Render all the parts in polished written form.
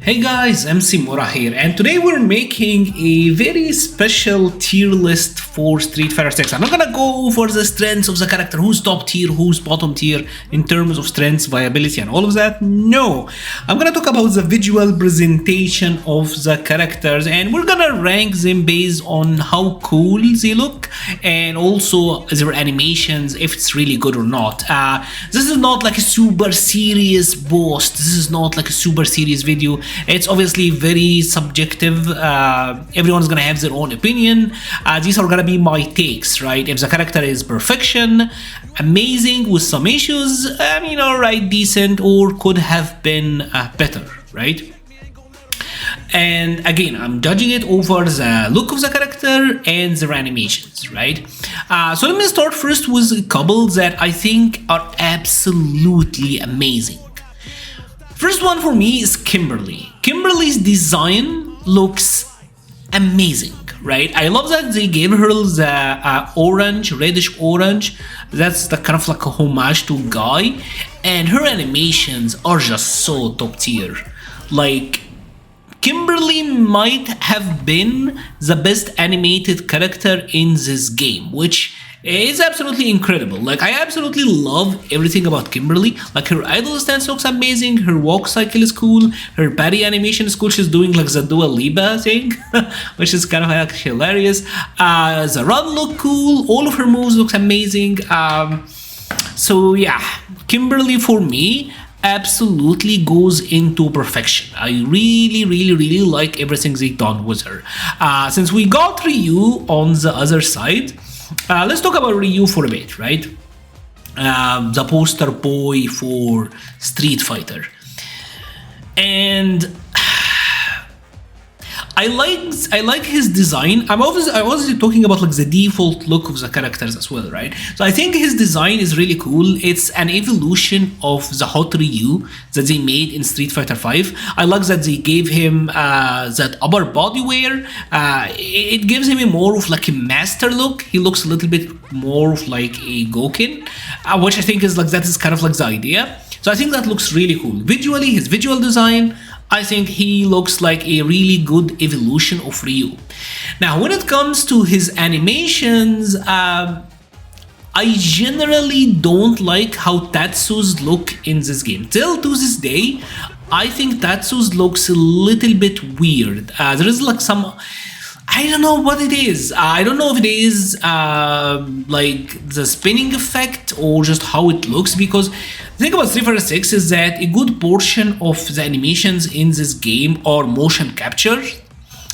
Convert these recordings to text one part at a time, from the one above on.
Hey guys, MC Mora here, and today we're making a very special tier list for Street Fighter 6. I'm not gonna go over the strengths of the character, who's top tier, who's bottom tier, in terms of strengths, viability, and all of that. No, I'm gonna talk about the visual presentation of the characters, and we're gonna rank them based on how cool they look, and also their animations, if it's really good or not. This is not like a super serious boast, this is not like a super serious video. It's obviously very subjective. Everyone's gonna have their own opinion. These are gonna be my takes, right? If the character is perfection, amazing with some issues, I mean, alright, decent, or could have been better, right? And again, I'm judging it over the look of the character and their animations, right? So let me start first with a couple that I think are absolutely amazing. First one for me is Kimberly. Kimberly's design looks amazing, right? I love that they gave her the orange, reddish orange. That's the kind of like a homage to Guile, and her animations are just so top tier. Like, Kimberly might have been the best animated character in this game, which is absolutely incredible. Like, I absolutely love everything about Kimberly. Like, her idle stance looks amazing, her walk cycle is cool, her parry animation is cool. She's doing like the Dua Lipa thing, which is kind of like hilarious. The run look cool, all of her moves looks amazing. So yeah, Kimberly for me absolutely goes into perfection. I really like everything they've done with her. Since we got Ryu on the other side, let's talk about Ryu for a bit, right? The poster boy for Street Fighter. And I like his design. I'm obviously talking about like the default look of the characters as well, right? So I think his design is really cool. It's an evolution of the Hot Ryu that they made in Street Fighter 5. I like that they gave him that upper body wear. It gives him a more of like a master look. He looks a little bit more of like a Goken, which I think is like, that is kind of like the idea. So I think that looks really cool. Visually, his visual design, I think he looks like a really good evolution of Ryu. Now, when it comes to his animations, I generally don't like how Tatsu's look in this game. Till to this day, I think Tatsu's looks a little bit weird. There is like some... I don't know what it is. I don't know if it is like the spinning effect or just how it looks, because the thing about Street Fighter 6 is that a good portion of the animations in this game are motion capture.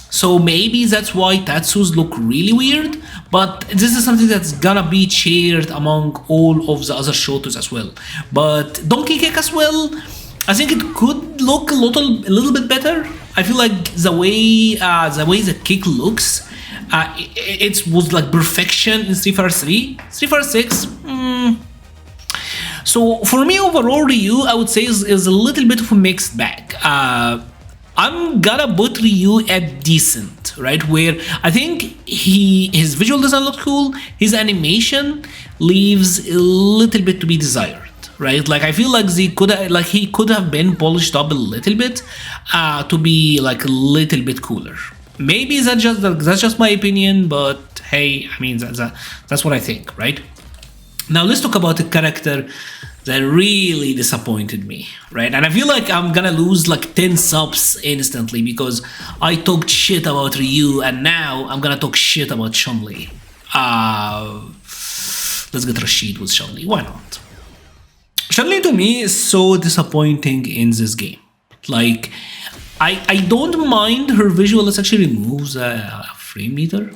So maybe that's why Tatsu's look really weird, but this is something that's gonna be shared among all of the other Shotos as well. But Donkey Kick as well, I think it could look a little bit better. I feel like the way the kick looks, it was like perfection in Street Fighter 3. Street Fighter 6, So for me overall, Ryu, I would say is a little bit of a mixed bag. I'm gonna put Ryu at decent, right? Where I think his visual design looks cool, his animation leaves a little bit to be desired. Right, like I feel like he could have been polished up a little bit to be like a little bit cooler. Maybe that's just my opinion, but hey, I mean that's what I think, right? Now let's talk about a character that really disappointed me, right? And I feel like I'm gonna lose like 10 subs instantly because I talked shit about Ryu, and now I'm gonna talk shit about Chun-Li. Let's get Rashid with Chun-Li. Why not? Chun-Li to me is so disappointing in this game. Like, I don't mind her visual. Let's actually remove the frame meter.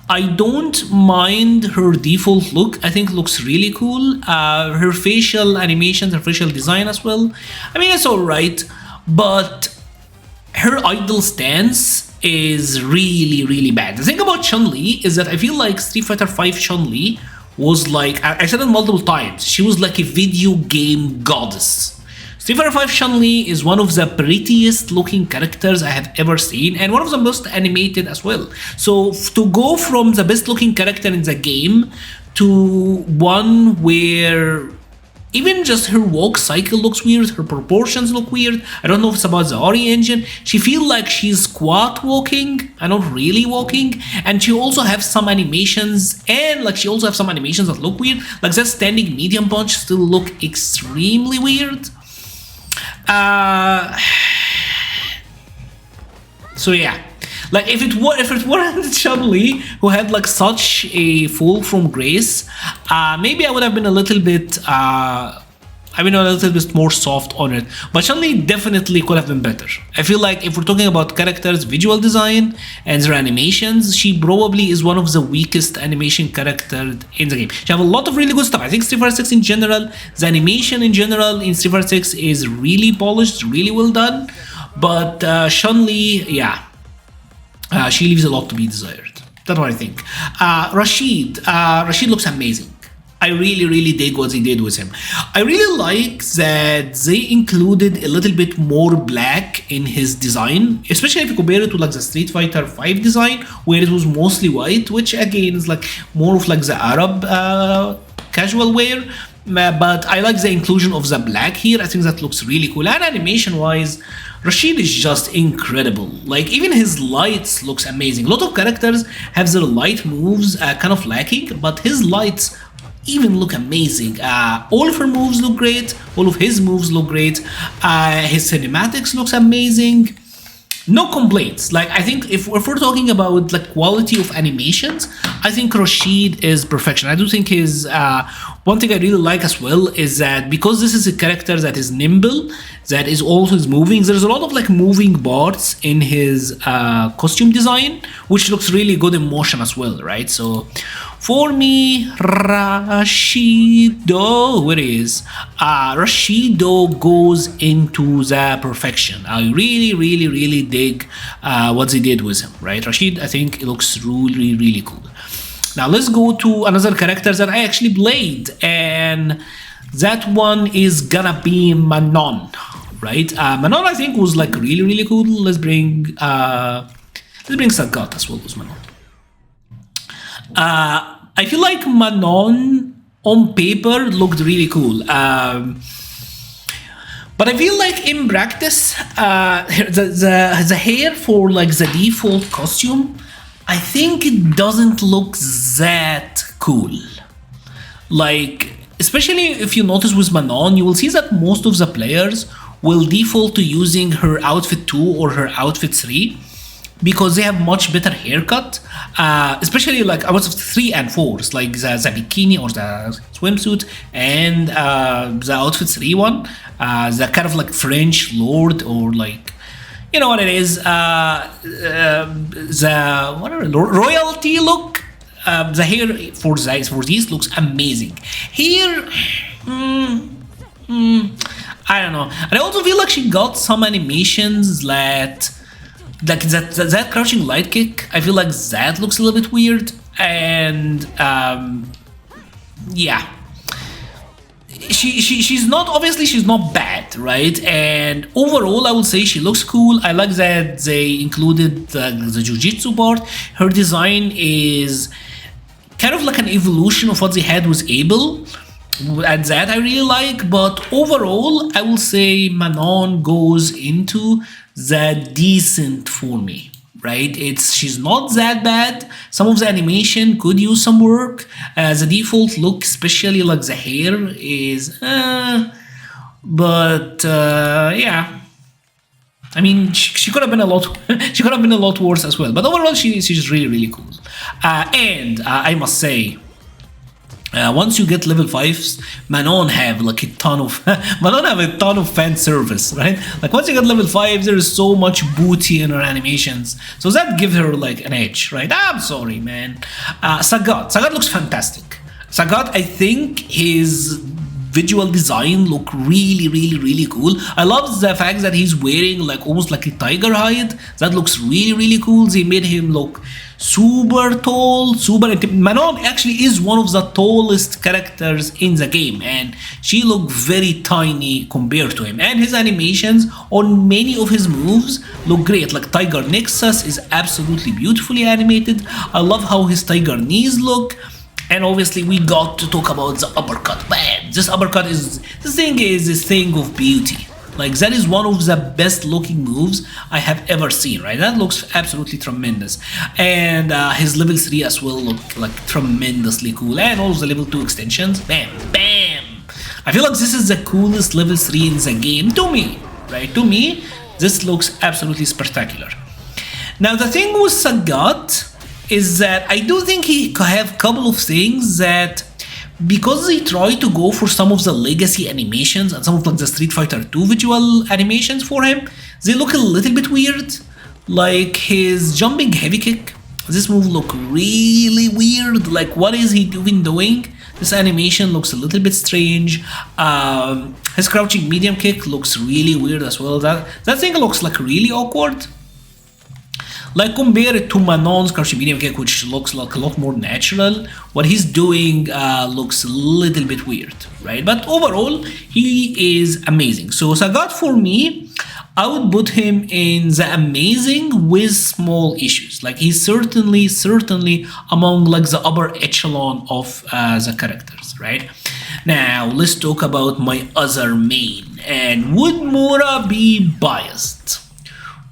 I don't mind her default look. I think looks really cool. Her facial animations, her facial design as well. I mean, it's alright, but her idle stance is really bad. The thing about Chun-Li is that I feel like Street Fighter 5 Chun-Li was like, I said it multiple times, she was like a video game goddess. Street Fighter 5 Chun-Li is one of the prettiest looking characters I have ever seen, and one of the most animated as well. So to go from the best looking character in the game to one where even just her walk cycle looks weird, her proportions look weird. I don't know if it's about the Ori engine. She feels like she's squat walking and not really walking. And she also has some animations, and like she also has some animations that look weird. Like that standing medium punch still look extremely weird. So yeah. Like if it weren't Chun-Li who had like such a fall from grace, maybe I would have been a little bit more soft on it. But Chun-Li definitely could have been better. I feel like if we're talking about characters' visual design and their animations, she probably is one of the weakest animation characters in the game. She have a lot of really good stuff. I think Street Fighter 6 in general, the animation in general in Street Fighter 6 is really polished, really well done. But Chun-Li, yeah. She leaves a lot to be desired. That's what I think. Rashid looks amazing. I really dig what they did with him. I really like that they included a little bit more black in his design, especially if you compare it to like the Street Fighter 5 design, where it was mostly white, which again is like more of like the Arab casual wear. But I like the inclusion of the black here. I think that looks really cool. And animation wise, Rashid is just incredible. Like even his lights looks amazing. A lot of characters have their light moves kind of lacking, but his lights even look amazing. All of her moves look great. All of his moves look great. His cinematics looks amazing. No complaints. Like I think if we're talking about the quality of animations, I think Rashid is perfection. I do think his one thing I really like as well is that because this is a character that is nimble, that is always moving, there's a lot of like moving parts in his costume design, which looks really good in motion as well, right? So for me, Rashido, where is Rashido goes into the perfection. I really dig what they did with him, right? Rashid, I think it looks really cool. Now let's go to another character that I actually played, and that one is gonna be Manon, right? Manon I think was like really cool. Let's bring Sagat as well as Manon. I feel like Manon on paper looked really cool. But I feel like in practice, the hair for like the default costume, I think it doesn't look that cool. Like, especially if you notice with Manon, you will see that most of the players will default to using her outfit 2 or her outfit 3 because they have much better haircut, especially like outfit 3 and 4s, like the bikini or the swimsuit, and the outfit 3 one, the kind of like French lord, or like, you know what it is, the whatever royalty look. The hair for these looks amazing. Here, I don't know. And I also feel like she got some animations that, like that crouching light kick, I feel like that looks a little bit weird. And yeah. She's not, obviously she's not bad, right? And overall I would say she looks cool. I like that they included the jiu-jitsu part. Her design is kind of like an evolution of what they had with Abel, and that I really like. But overall I will say Manon goes into the decent for me, right? She's not that bad. Some of the animation could use some work. The default look, especially like the hair, is but yeah. I mean, she could have been a lot. She could have been a lot worse as well. But overall, she's really cool. And I must say, once you get level 5s, Manon have like a ton of fan service, right? Like once you get level 5, there is so much booty in her animations, so that gives her like an edge, right? I'm sorry, man. Sagat looks fantastic. Sagat, I think his visual design look really cool. I love the fact that he's wearing like almost like a tiger hide. That looks really cool. They made him look super tall, Manon actually is one of the tallest characters in the game, and she looked very tiny compared to him. And his animations on many of his moves look great. Like Tiger Nexus is absolutely beautifully animated. I love how his tiger knees look. And obviously we got to talk about the uppercut. Man, This uppercut is, this thing is a thing of beauty. Like, that is one of the best looking moves I have ever seen, right? That looks absolutely tremendous. And his level 3 as well look like tremendously cool. And all the level 2 extensions, bam, bam. I feel like this is the coolest level 3 in the game to me, right? To me, this looks absolutely spectacular. Now, the thing with Sagat is that I do think he have a couple of things that, because they try to go for some of the legacy animations and some of like the Street Fighter 2 visual animations for him, they look a little bit weird. Like his jumping heavy kick, this move look really weird. Like, what is he even doing? This animation looks a little bit strange. His crouching medium kick looks really weird as well. That thing looks like really awkward. Like, compare it to Manon's crouching medium kick, which looks like a lot more natural. What he's doing looks a little bit weird, right? But overall, he is amazing. So Sagat, for me, I would put him in the amazing with small issues. Like, he's certainly among like the upper echelon of the characters, right? Now, let's talk about my other main. And would Mora be biased?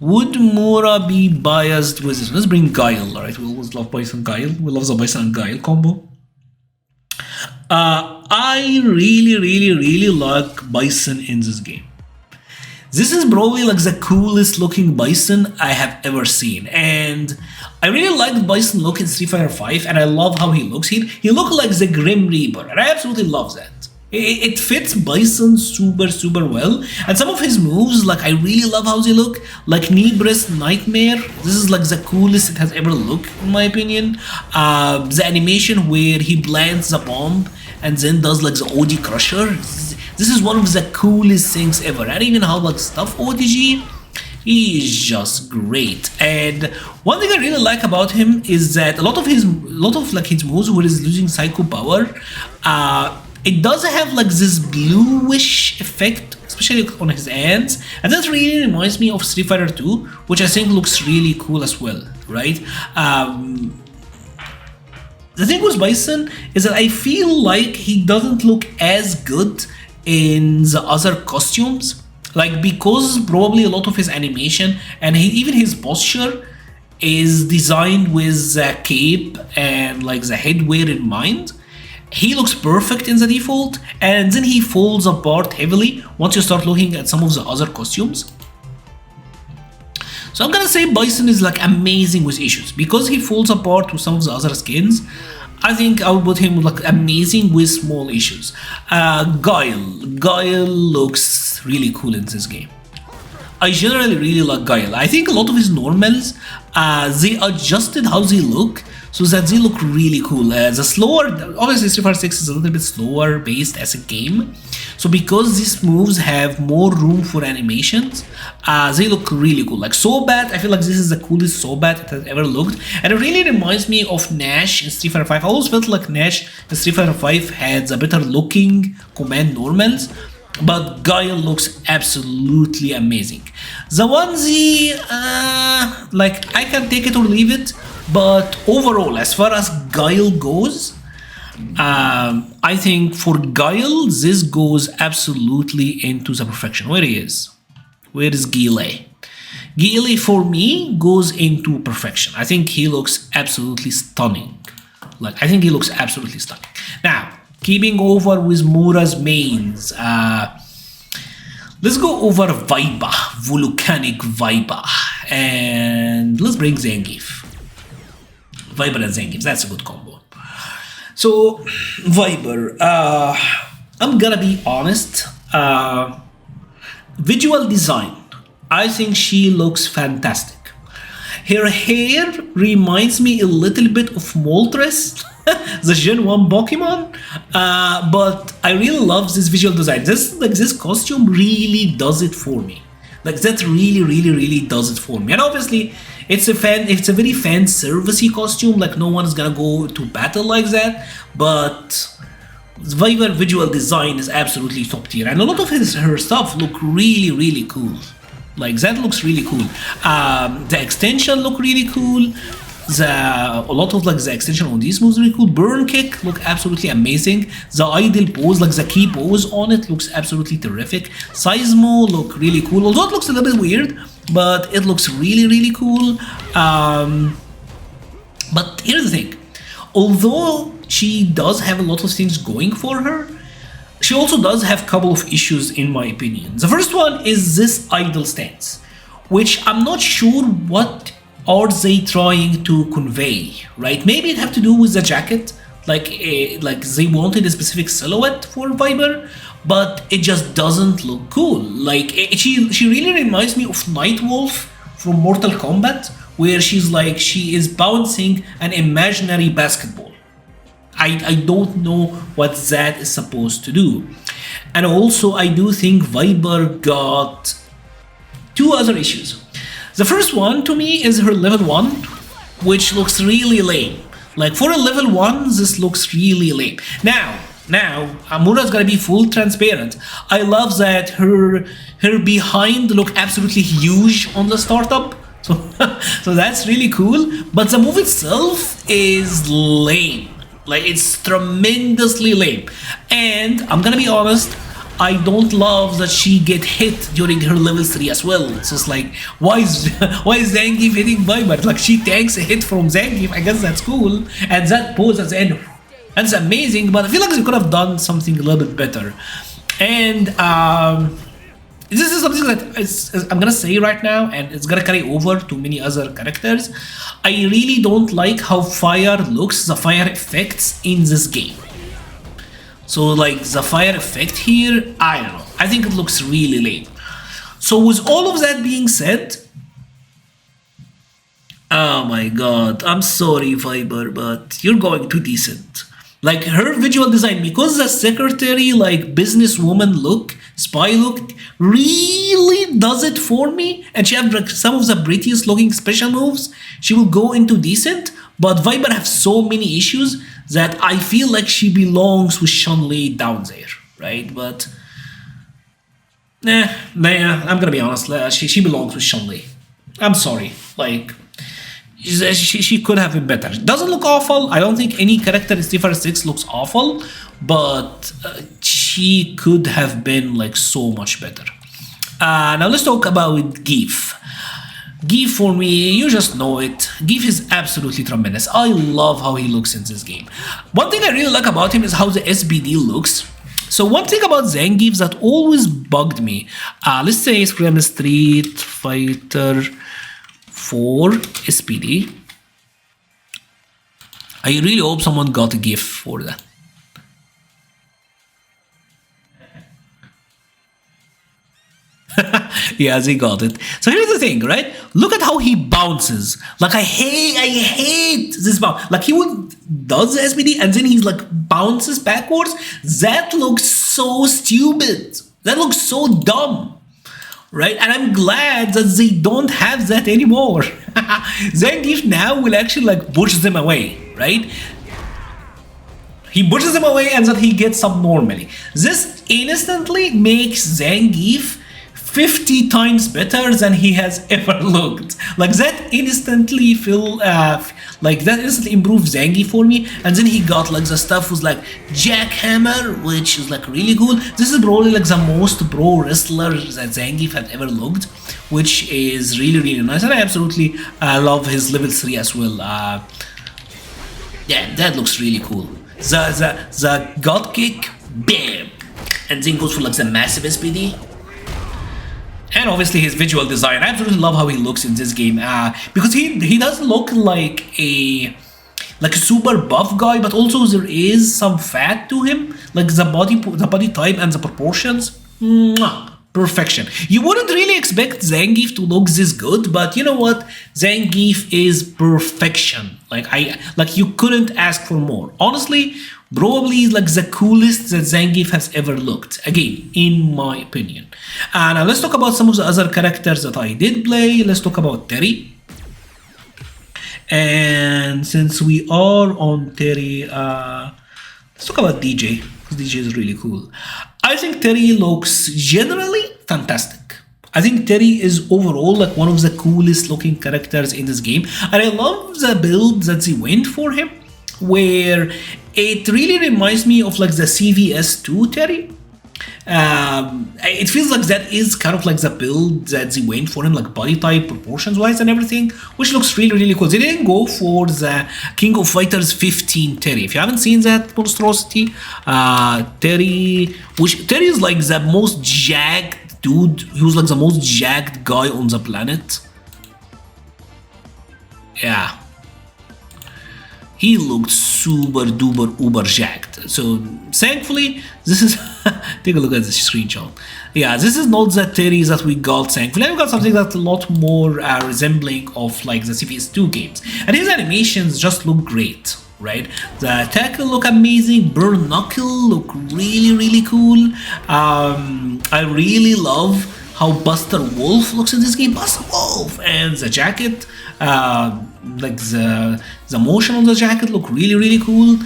Would Mora be biased with this? Let's bring Guile, alright? We always love Bison Guile. We love the Bison and Guile combo. I really like Bison in this game. This is probably like the coolest looking Bison I have ever seen. And I really like the Bison look in Street Fighter 5, and I love how he looks. He looks like the Grim Reaper, and I absolutely love that. It fits Bison super well, and some of his moves, like, I really love how they look. Like Knee Breast Nightmare, this is like the coolest it has ever looked in my opinion. The animation where he plants the bomb and then does like the OD Crusher, this is one of the coolest things ever. And even how like stuff ODG, he is just great. And one thing I really like about him is that a lot of his moves where he's losing psycho power, it does have like this bluish effect, especially on his hands, and that really reminds me of Street Fighter 2, which I think looks really cool as well, right? The thing with Bison is that I feel like he doesn't look as good in the other costumes, like, because probably a lot of his animation and even his posture is designed with the cape and like the headwear in mind. He looks perfect in the default, and then he falls apart heavily once you start looking at some of the other costumes. So I'm gonna say Bison is like amazing with issues, because he falls apart with some of the other skins. I think I would put him like amazing with small issues. Guile looks really cool in this game. I generally really like Guile. I think a lot of his normals, they adjusted how they look so that they look really cool. The slower, obviously Street Fighter 6 is a little bit slower based as a game. So because these moves have more room for animations, they look really cool. Like Sagat, I feel like this is the coolest Sagat it has ever looked. And it really reminds me of Nash in Street Fighter 5. I always felt like Nash in Street Fighter 5 had the better looking command normals. But Guile looks absolutely amazing. The onesie, like, I can take it or leave it, but overall, as far as Guile goes, I think for Guile, this goes absolutely into the perfection. Where he is? Where is Guile? Guile, for me, goes into perfection. I think he looks absolutely stunning. Like, I think he looks absolutely stunning. Now, keeping over with Mora's mains, let's go over Viper, Volcanic Viper, and let's bring Zangief. Viper and Zangief, that's a good combo. So, Viper, I'm gonna be honest, visual design, I think she looks fantastic. Her hair reminds me a little bit of Moltres, the Gen 1 Pokemon, but I really love this visual design. This costume really does it for me. Like, that really does it for me. And obviously, it's a very fan servicey costume. Like, no one is gonna go to battle like that. But Viper visual design is absolutely top tier, and a lot of her stuff look really cool. Like, that looks really cool. The extension look really cool. A lot of like the extension on these moves really cool. Burn kick look absolutely amazing. The idle pose, like the key pose on it, looks absolutely terrific. Seismo look really cool, although it looks a little bit weird, but it looks really cool. But here's the thing, although she does have a lot of things going for her, she also does have a couple of issues in my opinion. The first one is this idle stance, which I'm not sure what are they trying to convey, right? Maybe it have to do with the jacket, like they wanted a specific silhouette for Viper, but it just doesn't look cool. Like she really reminds me of Nightwolf from Mortal Kombat, where she is bouncing an imaginary basketball. I don't know what that is supposed to do. And also I do think Viper got two other issues. The first one to me is her level 1, which looks really lame. Like for a level 1, this looks really lame. Now, Amura's gonna be full transparent. I love that her behind look absolutely huge on the startup. So that's really cool. But the move itself is lame. Like it's tremendously lame. And I'm gonna be honest, I don't love that she get hit during her level 3 as well. It's just like, why is Zangief hitting Viper? Like she tanks a hit from Zangief, I guess that's cool. And that pose at the end, that's amazing, but I feel like they could have done something a little bit better. And this is something that I'm gonna say right now, and it's gonna carry over to many other characters. I really don't like how fire looks, the fire effects in this game. So like the fire effect here, I don't know. I think it looks really lame. So with all of that being said, oh my god, I'm sorry Viper, but you're going too decent. Like her visual design, because the secretary like businesswoman look, spy look, really does it for me. And she has like some of the prettiest looking special moves. She will go into decent, but Viper have so many issues that I feel like she belongs with Chun-Li down there, right? But I'm gonna be honest, she belongs with Chun-Li. I'm sorry, like she could have been better. Doesn't look awful. I don't think any character in Street Fighter 6 looks awful, but she could have been like so much better. Now let's talk about Gief. Gief for me, you just know it. Gief is absolutely tremendous. I love how he looks in this game. One thing I really like about him is how the SBD looks. So one thing about Zangief that always bugged me, let's say Scram Street Fighter 4 SPD. I really hope someone got a GIF for that. Yeah, they got it. So here's the thing, right? Look at how he bounces. Like I hate this bounce. Like he does the SPD and then he's like bounces backwards. That looks so stupid. That looks so dumb, right? And I'm glad that they don't have that anymore. Zangief now will actually like push them away, right? He pushes them away and then he gets up normally. This instantly makes Zangief 50 times better than he has ever looked. Like that instantly improved Zangief for me. And then he got like the stuff was like Jackhammer, which is like really cool. This is probably like the most pro wrestler that Zangief had ever looked, which is really nice. And I absolutely love his level 3 as well. Yeah, that looks really cool. The God kick, bam, and then goes for like the massive SPD. And obviously his visual design. I absolutely love how he looks in this game because he does look like a super buff guy, but also there is some fat to him, like the body type and the proportions. Mwah, perfection. You wouldn't really expect Zangief to look this good, but you know what? Zangief is perfection. Like you couldn't ask for more. Honestly, probably like the coolest that Zangief has ever looked, again, in my opinion. Now let's talk about some of the other characters that I did play. Let's talk about Terry. And since we are on Terry, let's talk about Deejay, because Deejay is really cool. I think Terry looks generally fantastic. I think Terry is overall like one of the coolest looking characters in this game, and I love the build that they went for him, where it really reminds me of like the CVS2 Terry. It feels like that is kind of like the build that they went for him, like body type, proportions wise, and everything, which looks really cool. They didn't go for the King of Fighters 15 Terry. If you haven't seen that monstrosity, Terry is like the most jacked dude. He was like the most jacked guy on the planet. Yeah. He looked super duper uber jacked. So thankfully, this is take a look at this screenshot. Yeah, this is not the Terry that we got. Thankfully, we got something that's a lot more resembling of like the CPS2 games, and his animations just look great. Right, the tackle look amazing. Burn knuckle look really cool. I really love how Buster Wolf looks in this game. Buster Wolf and the jacket, like the motion on the jacket look really cool.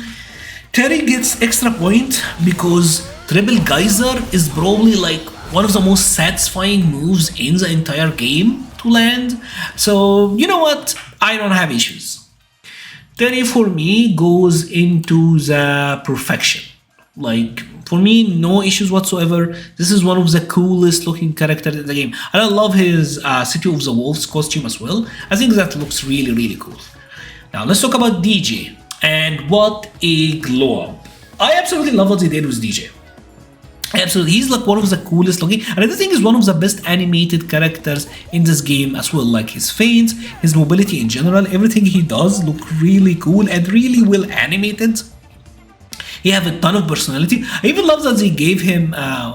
Terry gets extra point because Triple Geyser is probably like one of the most satisfying moves in the entire game to land. So you know what? I don't have issues. Terry for me goes into the perfection. Like for me, no issues whatsoever. This is one of the coolest looking characters in the game. And I love his City of the Wolves costume as well. I think that looks really cool. Now let's talk about Deejay. And what a glow up. I absolutely love what they did with Deejay. Absolutely, he's like one of the coolest looking, and I think he's one of the best animated characters in this game as well. Like his feints, his mobility in general, everything he does look really cool and really well animated. He have a ton of personality. I even love that they gave him,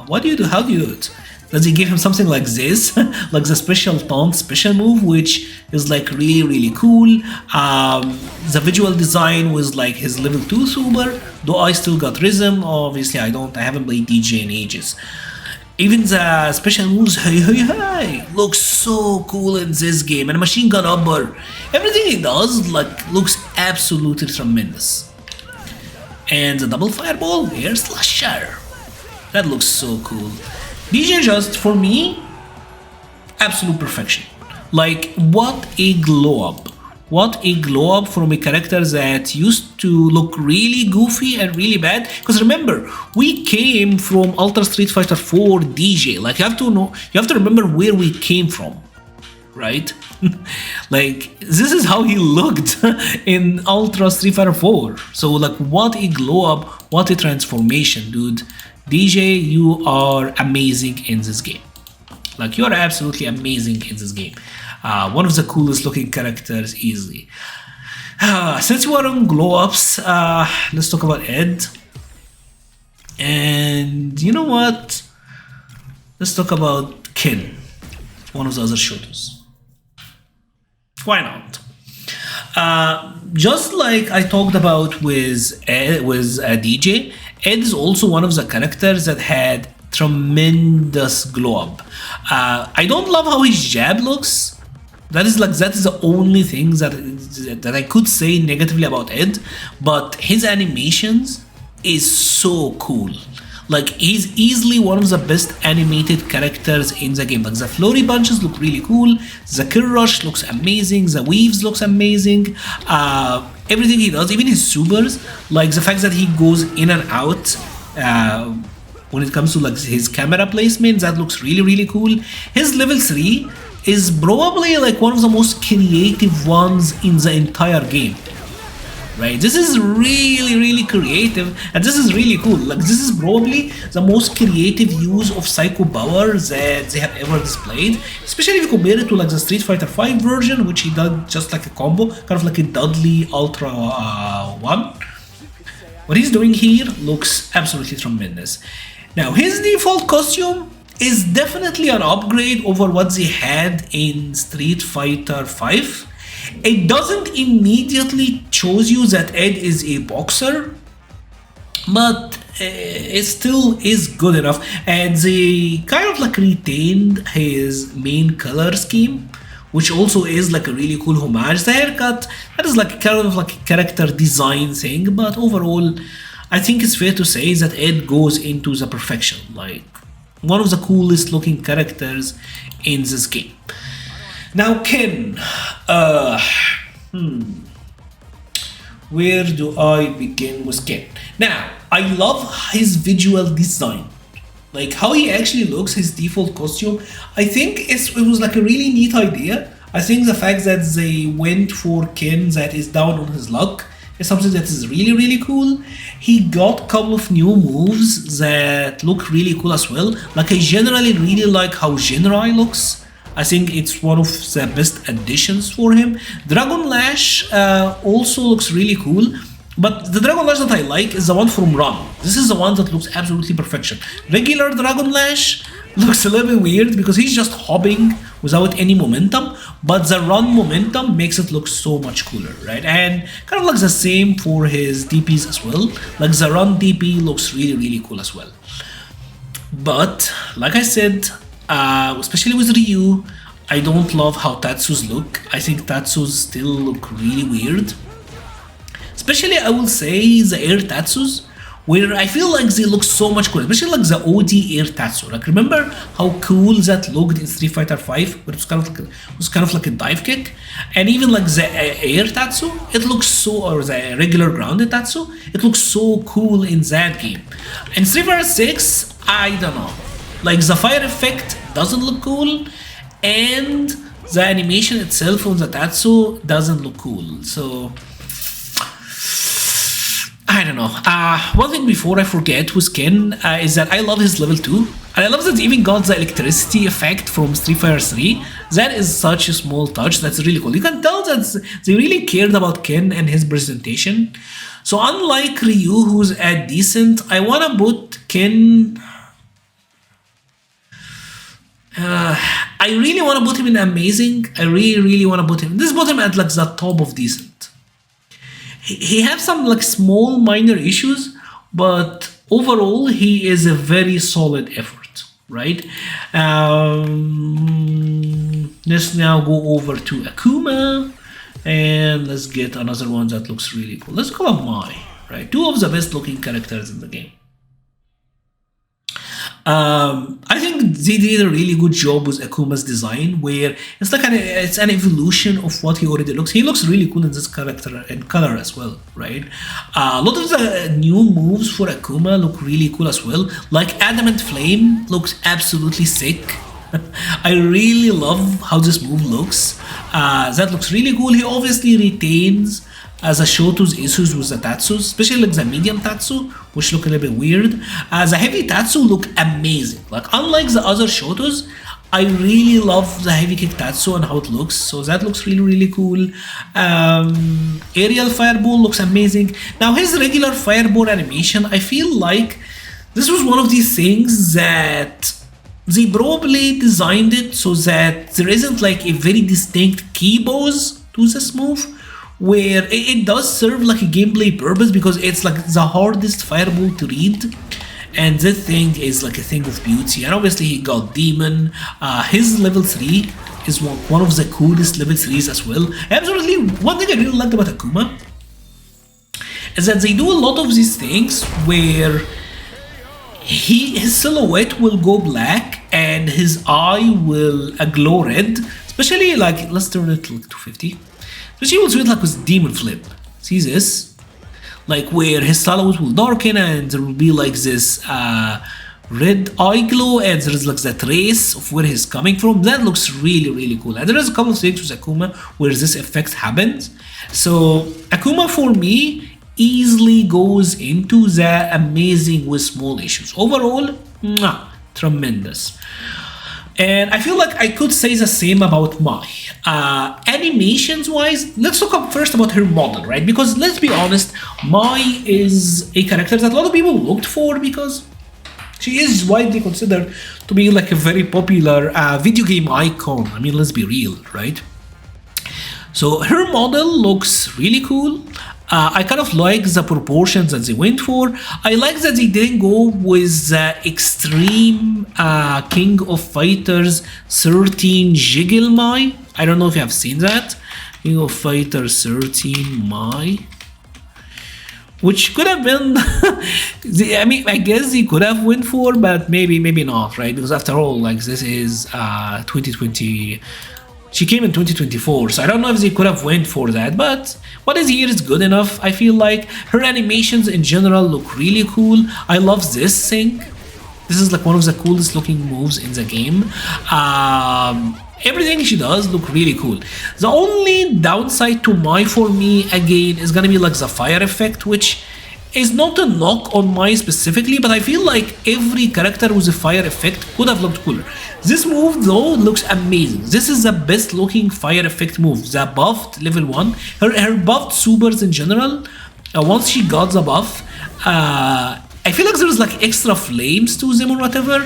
what do you do? How do you do it? That they gave him something like this, like the special taunt special move, which is like really cool. The visual design was like his level 2 super, though I still got rhythm. Obviously I haven't played DJ in ages. Even the special moves, hey, looks so cool in this game. And machine gun upper, everything he does like looks absolutely tremendous. And the double fireball, air slasher, that looks so cool. Deejay just, for me, absolute perfection. Like, what a glow up. What a glow up from a character that used to look really goofy and really bad. Because remember, we came from Ultra Street Fighter 4 Deejay. Like, you have to remember where we came from, right? Like, this is how he looked in Ultra Street Fighter 4. So, like, what a glow up, what a transformation, dude. Deejay, you are amazing in this game. Like, you are absolutely amazing in this game. One of the coolest looking characters, easily. Since we are on glow ups, let's talk about Ed. And you know what? Let's talk about Ken, one of the other shooters. Why not? Just like I talked about with Deejay, Ed is also one of the characters that had tremendous glow up. I don't love how his jab looks. That is the only thing that I could say negatively about Ed. But his animations is so cool. Like, he's easily one of the best animated characters in the game. Like, the flurry punches look really cool. The kill rush looks amazing. The weaves looks amazing. Everything he does, even his supers, like the fact that he goes in and out when it comes to like his camera placement, that looks really cool. His level 3 is probably like one of the most creative ones in the entire game. Right, this is really creative, and this is really cool. Like, this is probably the most creative use of psycho power that they have ever displayed, especially if you compare it to like the Street Fighter 5 version, which he did just like a combo, kind of like a Dudley Ultra 1. What he's doing here looks absolutely tremendous. Now, his default costume is definitely an upgrade over what they had in Street Fighter 5. It doesn't immediately shows you that Ed is a boxer, but it still is good enough, and they kind of like retained his main color scheme, which also is like a really cool homage. The haircut, that is like kind of like a character design thing, but overall I think it's fair to say that Ed goes into the perfection. Like, one of the coolest looking characters in this game. Now Ken, where do I begin with Ken? Now, I love his visual design. Like how he actually looks, his default costume. I think it was like a really neat idea. I think the fact that they went for Ken that is down on his luck is something that is really cool. He got a couple of new moves that look really cool as well. Like I generally really like how Juri looks. I think it's one of the best additions for him. Dragon Lash also looks really cool. But the Dragon Lash that I like is the one from Run. This is the one that looks absolutely perfection. Regular Dragon Lash looks a little bit weird because he's just hopping without any momentum, but the Run momentum makes it look so much cooler, right? And kind of looks the same for his DPs as well. Like the Run DP looks really cool as well. But like I said, especially with Ryu, I don't love how Tatsu's look. I think Tatsu's still look really weird. Especially, I will say, the air Tatsus, where I feel like they look so much cooler, especially like the OD air Tatsu. Like, remember how cool that looked in Street Fighter 5, where it was kind of like a dive kick? And even like the air Tatsu, it looks so, or the regular grounded Tatsu, it looks so cool in that game. In Street Fighter 6, I don't know. Like, the fire effect doesn't look cool, and the animation itself on the Tatsu doesn't look cool. So I don't know. One thing before I forget with Ken is that I love his level 2. And I love that he even got the electricity effect from Street Fighter 3. That is such a small touch. That's really cool. You can tell that they really cared about Ken and his presentation. So unlike Ryu, who's at decent, I want to put Ken... I really want to put him in amazing. I really want to put him... This put him at like the top of decent. He has some like small minor issues, but overall he is a very solid effort, right? Let's now go over to Akuma, and let's get another one that looks really cool. Let's call him Mai, right? Two of the best looking characters in the game. I think they did a really good job with Akuma's design, where it's like it's an evolution of what he already looks. He looks really cool in this character and color as well, right? A lot of the new moves for Akuma look really cool as well. Like Adamant Flame looks absolutely sick. I really love how this move looks. That looks really cool. He obviously retains as a Shoto's issues with the Tatsu, especially like the medium Tatsu, which look a little bit weird. The heavy Tatsu look amazing. Like unlike the other Shotos, I really love the heavy kick Tatsu and how it looks. So that looks really cool. Aerial Fireball looks amazing. Now his regular Fireball animation, I feel like this was one of these things that they probably designed it so that there isn't like a very distinct key pose to this move, where it does serve like a gameplay purpose because it's like the hardest fireball to read, and this thing is like a thing of beauty. And obviously he got Demon. His level 3 is one of the coolest level 3s as well. Absolutely, one thing I really liked about Akuma is that they do a lot of these things where his silhouette will go black and his eye will glow red, especially like, let's turn it to 250. So she will do it like with Demon Flip. See this? Like where his silhouette will darken and there will be like this red eye glow, and there is like that trace of where he's coming from. That looks really cool. And there is a couple of things with Akuma where this effect happens. So Akuma for me easily goes into the amazing with small issues. Overall, tremendous. And I feel like I could say the same about Mai. Animations wise, let's talk up first about her model, right? Because let's be honest, Mai is a character that a lot of people looked for because she is widely considered to be like a very popular video game icon. I mean, let's be real, right? So her model looks really cool. I kind of like the proportions that they went for. I like that they didn't go with the extreme King of Fighters 13 Jiggle Mai. I don't know if you have seen that. King of Fighters 13 Mai. which could have been I mean, I guess he could have went for, but maybe not, right? Because after all, like, this is 2020. She came in 2024, so I don't know if they could have went for that, but what is here is good enough. I feel like her animations in general look really cool. I love this thing. This is like one of the coolest looking moves in the game. Everything she does look really cool. The only downside to Mai for me, again, is gonna be like the fire effect, which is not a knock on Mai specifically, but I feel like every character with a fire effect could have looked cooler. This move though looks amazing. This is the best looking fire effect move. The buffed level 1, her buffed supers in general, once she got the buff, I feel like there's like extra flames to them or whatever.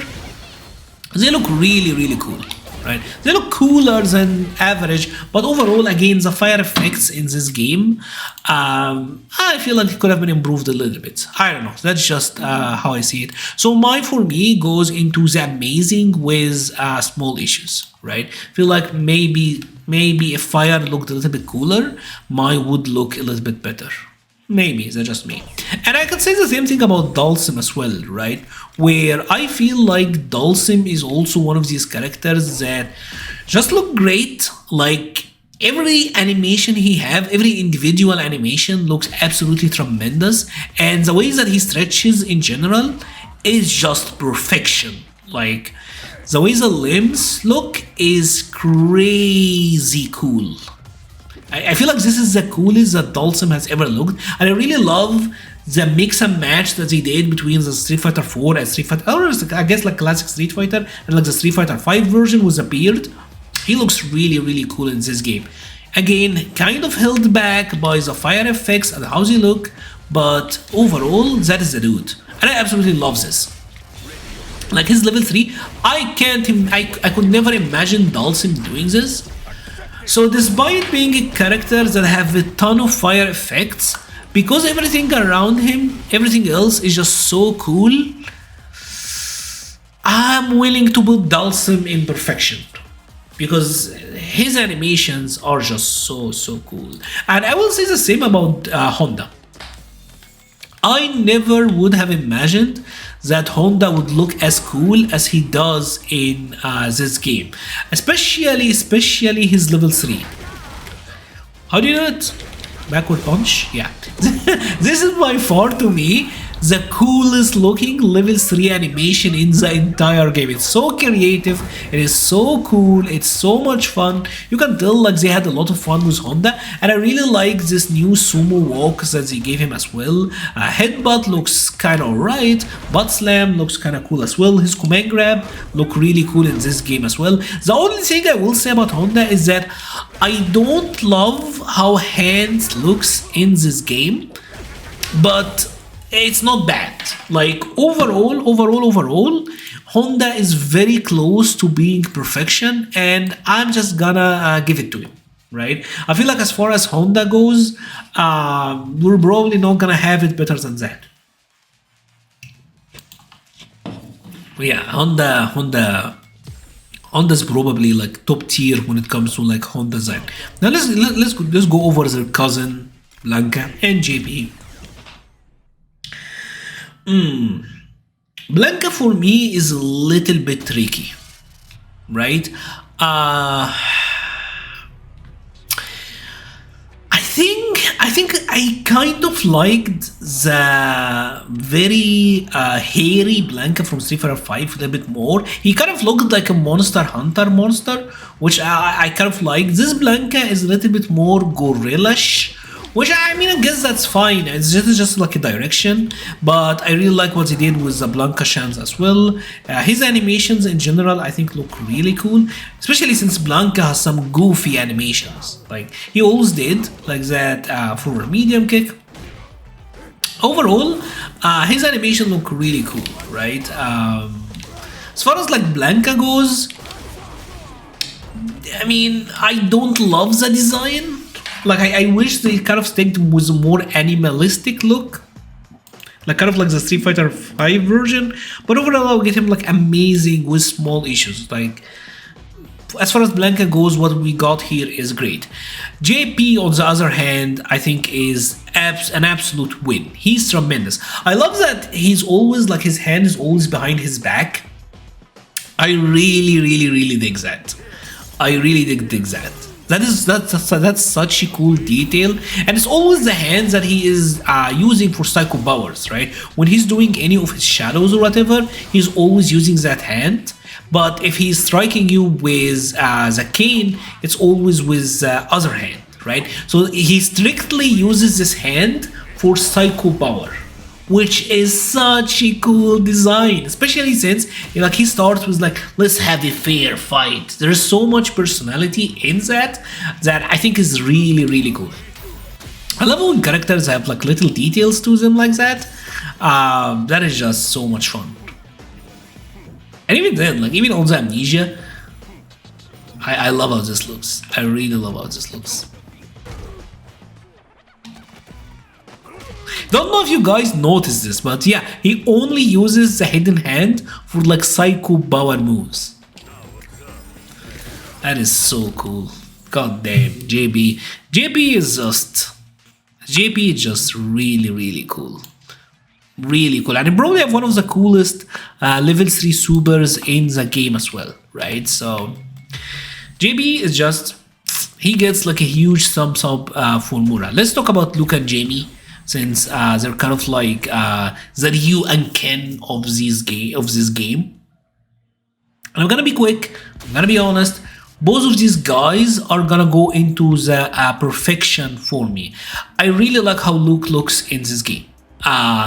They look really cool. Right? They look cooler than average, but overall, again, the fire effects in this game, I feel like it could have been improved a little bit. I don't know. That's just how I see it. So Mai for me goes into the amazing with small issues, right? I feel like maybe if fire looked a little bit cooler, Mai would look a little bit better. Maybe, that's just me. And I could say the same thing about Dhalsim as well, right? Where I feel like Dhalsim is also one of these characters that just look great. Like, every animation he have, every individual animation looks absolutely tremendous. And the ways that he stretches in general is just perfection. Like, the way the limbs look is crazy cool. I feel like this is the coolest that Dhalsim has ever looked, and I really love the mix and match that they did between the Street Fighter 4 and Street Fighter, or I guess like classic Street Fighter, and like the Street Fighter 5 version with the beard. He looks really cool in this game. Again, kind of held back by the fire effects and how they look, but overall, that is the dude, and I absolutely love this. Like his level 3, I could never imagine Dhalsim doing this. So despite being a character that have a ton of fire effects, because everything around him, everything else is just so cool, I'm willing to put Dhalsim in perfection. Because his animations are just so cool. And I will say the same about Honda. I never would have imagined that Honda would look as cool as he does in this game, especially his level 3. How do you do it? Backward punch? Yeah. This is by far to me the coolest looking level 3 animation in the entire game. It's so creative, it is so cool, it's so much fun. You can tell like they had a lot of fun with Honda, and I really like this new sumo walk that they gave him as well. Headbutt looks kinda alright, butt slam looks kinda cool as well. His command grab look really cool in this game as well. The only thing I will say about Honda is that I don't love how hands looks in this game, but it's not bad. Like overall, Honda is very close to being perfection, and I'm just gonna give it to him, right? I feel like as far as Honda goes, we're probably not gonna have it better than that. Yeah, Honda's probably like top tier when it comes to like Honda design. Now let's go over their cousin Blanka and JP. Blanka for me is a little bit tricky, right? I think I kind of liked the very hairy Blanka from Street Fighter 5 a little bit more. He kind of looked like a Monster Hunter monster, which I kind of like. This Blanka is a little bit more gorilla-ish, which I mean, I guess that's fine. It's just like a direction, but I really like what he did with the Blanka Shans as well. His animations in general, I think, look really cool, especially since Blanka has some goofy animations. Like he always did, like that for a medium kick. Overall, his animation look really cool, right? As far as like Blanka goes, I mean, I don't love the design. Like I wish they kind of stick with a more animalistic look, like kind of like the Street Fighter 5 version. But overall, I'll get him like amazing with small issues. Like as far as Blanka goes, what we got here is great. JP, on the other hand, I think is an absolute win. He's tremendous. I love that he's always like his hand is always behind his back. I really dig that. I really dig that. That's such a cool detail, and it's always the hands that he is using for psycho powers, right? When he's doing any of his shadows or whatever, he's always using that hand. But if he's striking you with the cane, it's always with the other hand, right? So he strictly uses this hand for psycho power, which is such a cool design, especially since like he starts with like, let's have a fair fight. There's so much personality in that I think is really cool. I love when characters have like little details to them like that. That is just so much fun. And even then, like even on the amnesia, I love how this looks. I really love how this looks. Don't know if you guys noticed this, but yeah, he only uses the hidden hand for like psycho power moves. That is so cool. God damn, JP. JP is just really cool. Really cool, and he probably have one of the coolest level 3 supers in the game as well, right? So JB is just, he gets like a huge thumbs up for Mura. Let's talk about Luke and Jamie, since they're kind of like the Ryu and Ken of this game. And I'm gonna be quick, I'm gonna be honest, both of these guys are gonna go into the perfection for me. I really like how Luke looks in this game.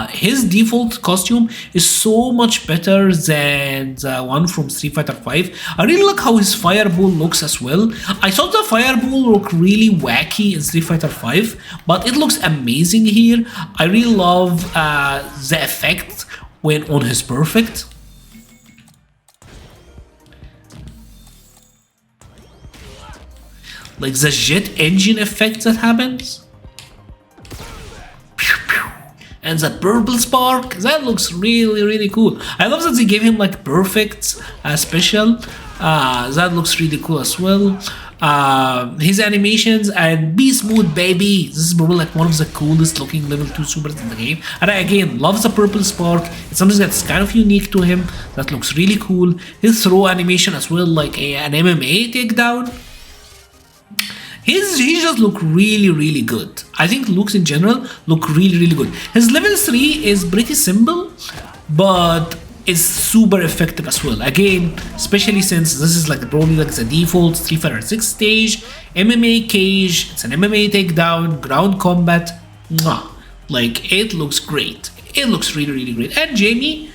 His default costume is so much better than the one from Street Fighter 5. I really like how his fireball looks as well. I thought the fireball looked really wacky in Street Fighter 5, but it looks amazing here. I really love the effect when on his perfect. Like the jet engine effect that happens. And the purple spark, that looks really cool. I love that they gave him like perfect special. That looks really cool as well. His animations and be smooth baby. This is probably like one of the coolest looking level 2 supers in the game. And I again love the purple spark. It's something that's kind of unique to him. That looks really cool. His throw animation as well, like an MMA takedown. He just look really good. I think looks in general look really good. His level 3 is pretty simple, but is super effective as well. Again, especially since this is like probably like the default Street Fighter 6 stage, MMA cage, it's an MMA takedown, ground combat. Like it looks great. It looks really great. And Jamie,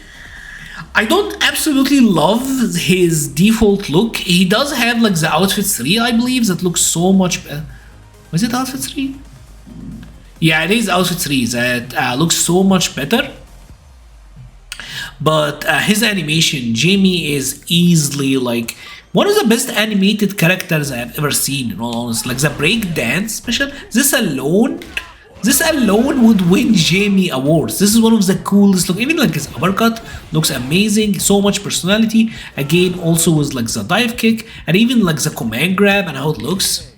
I don't absolutely love his default look. He does have like the outfit 3, I believe, that looks so much better. Was it outfit 3? Yeah, it is outfit 3 that looks so much better. But his animation, Jamie is easily like one of the best animated characters I've ever seen, in all honesty. Like the break dance special, this alone would win Jamie awards. This is one of the coolest look. Even like his uppercut looks amazing, so much personality. Again, also with like the dive kick and even like the command grab and how it looks.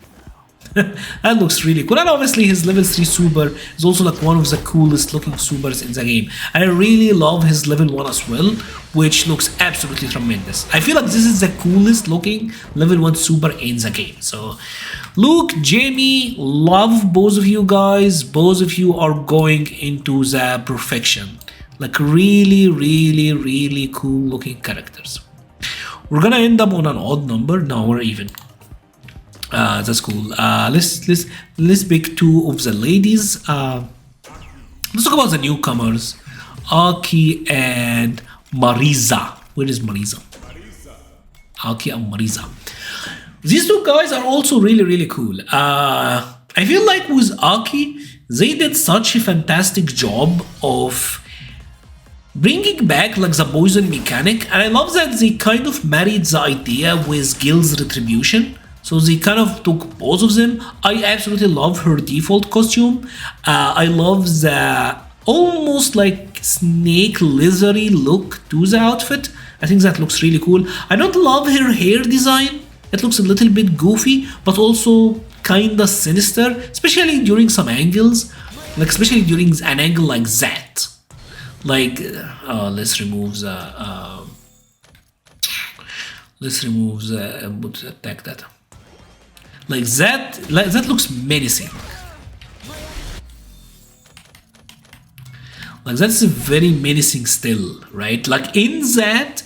That looks really cool. And obviously his level 3 super is also like one of the coolest looking supers in the game. And I really love his level 1 as well, which looks absolutely tremendous. I feel like this is the coolest looking level 1 super in the game. So Luke, Jamie, love both of you guys. Both of you are going into the perfection. Like really cool looking characters. We're gonna end up on an odd number. No, we're even. That's cool. Let's pick 2 of the ladies. Let's talk about the newcomers, Aki and Marisa. Where is Marisa? Aki and Marisa. These 2 guys are also really cool. I feel like with Aki, they did such a fantastic job of bringing back like the poison mechanic, and I love that they kind of married the idea with Guile's retribution. So they kind of took both of them. I absolutely love her default costume. I love the almost like snake leathery look to the outfit. I think that looks really cool. I don't love her hair design. It looks a little bit goofy, but also kinda sinister, especially during some angles, like especially during an angle like that. Like, let's remove the input attack data. Like that looks menacing. Like that's a very menacing still, right? Like in that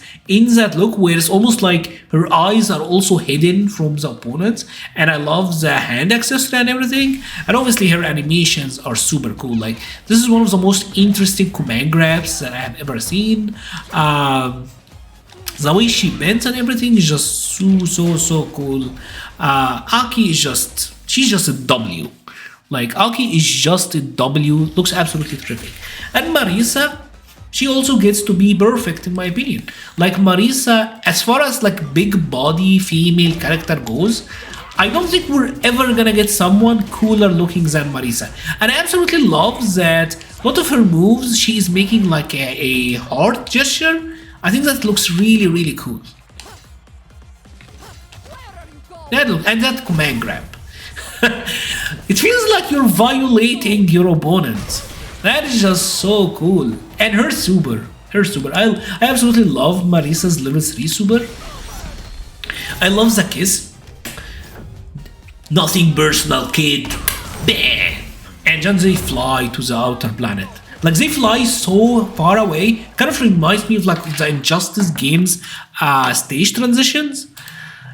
look where it's almost like her eyes are also hidden from the opponents, and I love the hand accessory and everything, and obviously her animations are super cool. Like this is one of the most interesting command grabs that I have ever seen. The way she bends and everything is just so cool. Aki is she's just a W. Like Aki is just a W, looks absolutely terrific. And Marisa, she also gets to be perfect in my opinion. Like Marisa, as far as like big body female character goes, I don't think we're ever gonna get someone cooler looking than Marisa. And I absolutely love that a lot of her moves, she is making like a heart gesture. I think that looks really cool. And that command grab. It feels like you're violating your opponent. That is just so cool. And her super. I absolutely love Marisa's level 3 super. I love the kiss. Nothing personal, kid. Bam! And then they fly to the outer planet. Like they fly so far away, kind of reminds me of like the Injustice games stage transitions.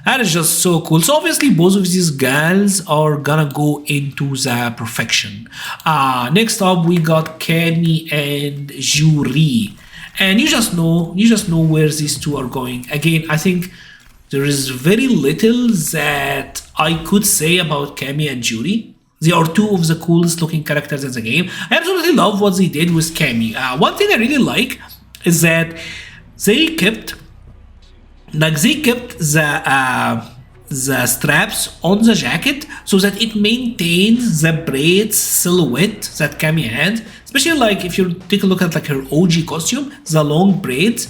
That is just so cool. So obviously both of these gals are gonna go into the perfection. Next up we got Cammy and Juri. And you just know where these two are going. Again, I think there is very little that I could say about Cammy and Juri. They are two of the coolest looking characters in the game. I absolutely love what they did with Cammy. One thing I really like is that they kept the straps on the jacket so that it maintains the braids silhouette that Cammy had. Especially like if you take a look at like her OG costume, the long braids.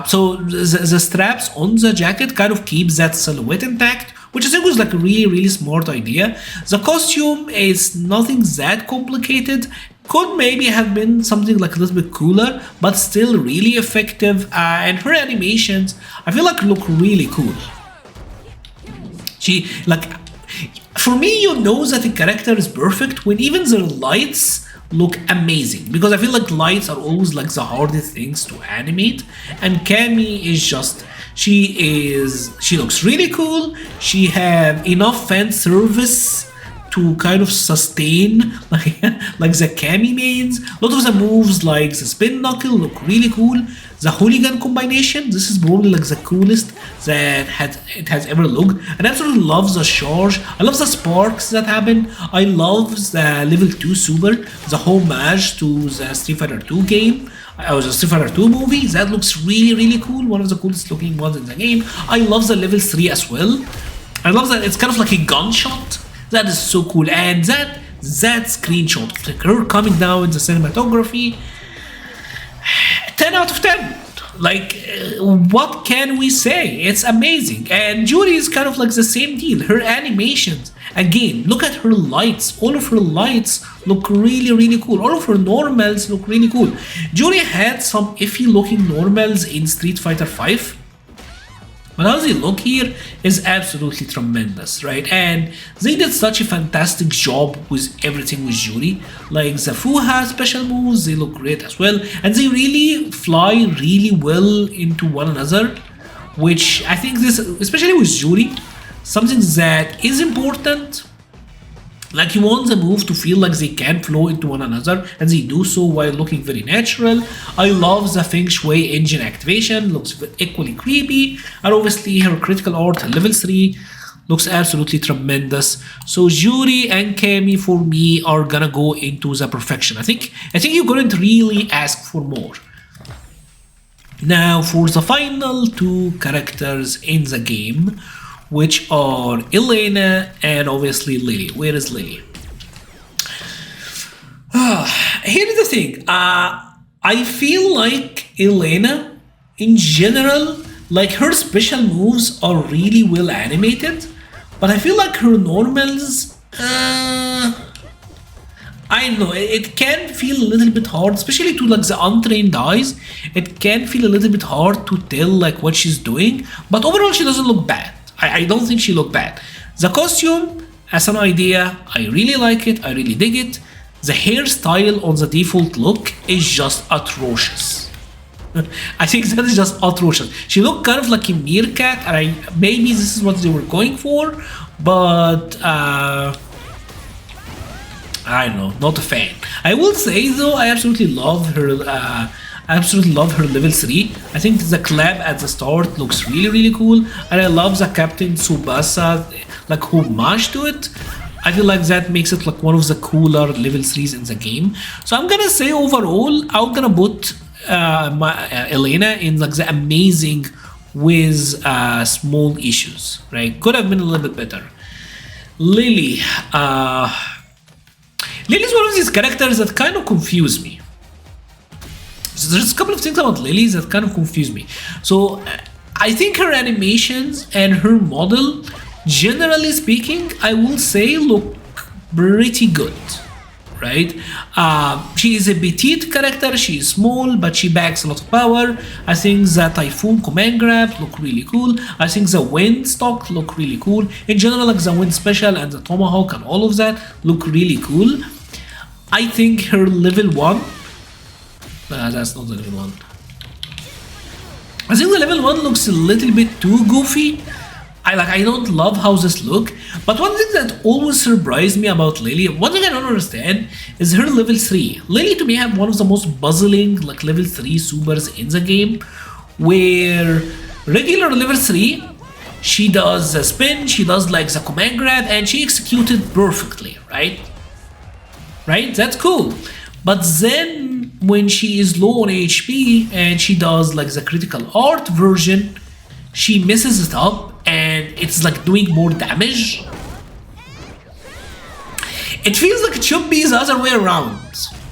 So the straps on the jacket kind of keeps that silhouette intact, which I think was like a really smart idea. The costume is nothing that complicated. Could maybe have been something like a little bit cooler, but still really effective. And her animations, I feel like look really cool. She like, for me, you know that the character is perfect when even the lights look amazing, because I feel like lights are always like the hardest things to animate, and Cammy is just she looks really cool. She have enough fan service to kind of sustain like the Cammy mains. A lot of the moves like the spin knuckle look really cool. The hooligan combination, this is probably like the coolest that it has ever looked. And I absolutely love the charge. I love the sparks that happen. I love the level 2 super, the homage to the Street Fighter 2 game. The Street Fighter 2 movie. That looks really cool. One of the coolest looking ones in the game. I love the level 3 as well. I love that it's kind of like a gunshot. That is so cool. And that screenshot, like her coming down in the cinematography, 10 out of 10. Like, what can we say? It's amazing. And Juri is kind of like the same deal. Her animations, again, look at her lights. All of her lights look really cool. All of her normals look really cool. Juri had some iffy looking normals in Street Fighter 5. But how they look here is absolutely tremendous, right? And they did such a fantastic job with everything with Juri. Like the Fuha special moves, they look great as well. And they really fly really well into one another, which I think this, especially with Juri, something that is important. Like you want the move to feel like they can flow into one another, and they do so while looking very natural. I love the Feng Shui engine activation, looks equally creepy, and obviously her critical art level 3 looks absolutely tremendous. So Juri and Cammy for me are gonna go into the perfection. I think you couldn't really ask for more. Now for the final two characters in the game, which are Elena and obviously Lily. Where is Lily? Here's the thing. I feel like Elena, in general, Like her special moves are really well animated, but I feel like her normals, I don't know, it can feel a little bit hard, especially to like the untrained eyes. It can feel a little bit hard to tell like what she's doing, but overall she doesn't look bad. I don't think she looked bad. The costume, as an idea, I really like it, I really dig it. The hairstyle on the default look is just atrocious. I think that is just atrocious. She looked kind of like a meerkat, and maybe this is what they were going for, but I don't know, not a fan. I will say though, I absolutely love her. I absolutely love her level 3. I think the collab at the start looks really cool, and I love the Captain Tsubasa like homage to it. I feel like that makes it like one of the cooler level 3s in the game. So I'm gonna say overall, I'm gonna put Elena in like the amazing with small issues, right? Could have been a little bit better. Lily. Lily's one of these characters that kind of confuse me. So there's a couple of things about Lily that kind of confuse me. So I think her animations and her model, generally speaking, I will say look pretty good, right? She is a petite character, she is small, but she backs a lot of power. I think the Typhoon command grab look really cool. I think the wind stock look really cool. In general, like the wind special and the tomahawk and all of that look really cool. I think her level 1, that's not the level 1. I think the level 1 looks a little bit too goofy. I don't love how this look, but one thing that always surprised me about Lily, one thing I don't understand is her level 3. Lily to me have one of the most buzzing like level 3 supers in the game, where regular level 3, she does the spin, she does like the command grab, and she executed perfectly, right? Right? That's cool. But then when she is low on HP and she does like the critical art version, she messes it up and it's like doing more damage. It feels like it should be the other way around.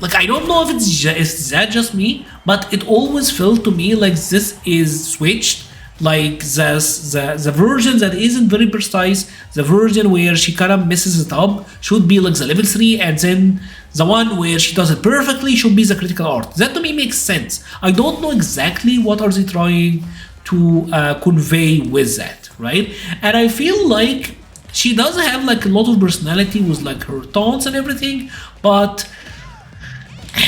Like I don't know if is that just me, but it always felt to me like this is switched. Like the version that isn't very precise, the version where she kind of messes it up should be like the level 3, and then the one where she does it perfectly should be the critical art. That to me makes sense. I don't know exactly what are they trying to convey with that, right? And I feel like she does have like a lot of personality with like her taunts and everything, but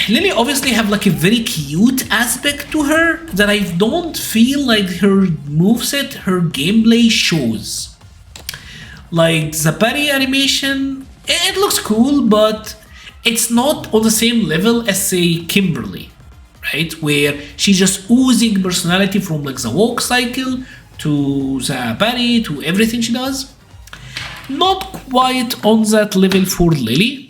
Lily obviously have like a very cute aspect to her that I don't feel like her moveset, her gameplay shows. Like the parry animation, it looks cool, but it's not on the same level as say Kimberly, right? Where she's just oozing personality from like the walk cycle to the parry to everything she does. Not quite on that level for Lily.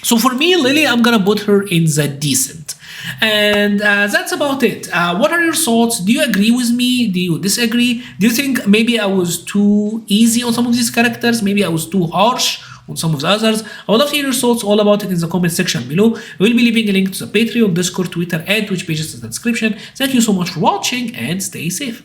So for me, Lily, I'm gonna put her in the decent. And that's about it. What are your thoughts? Do you agree with me? Do you disagree? Do you think maybe I was too easy on some of these characters? Maybe I was too harsh on some of the others? I would love to hear your thoughts all about it in the comment section below. We'll be leaving a link to the Patreon, Discord, Twitter, and Twitch pages in the description. Thank you so much for watching and stay safe.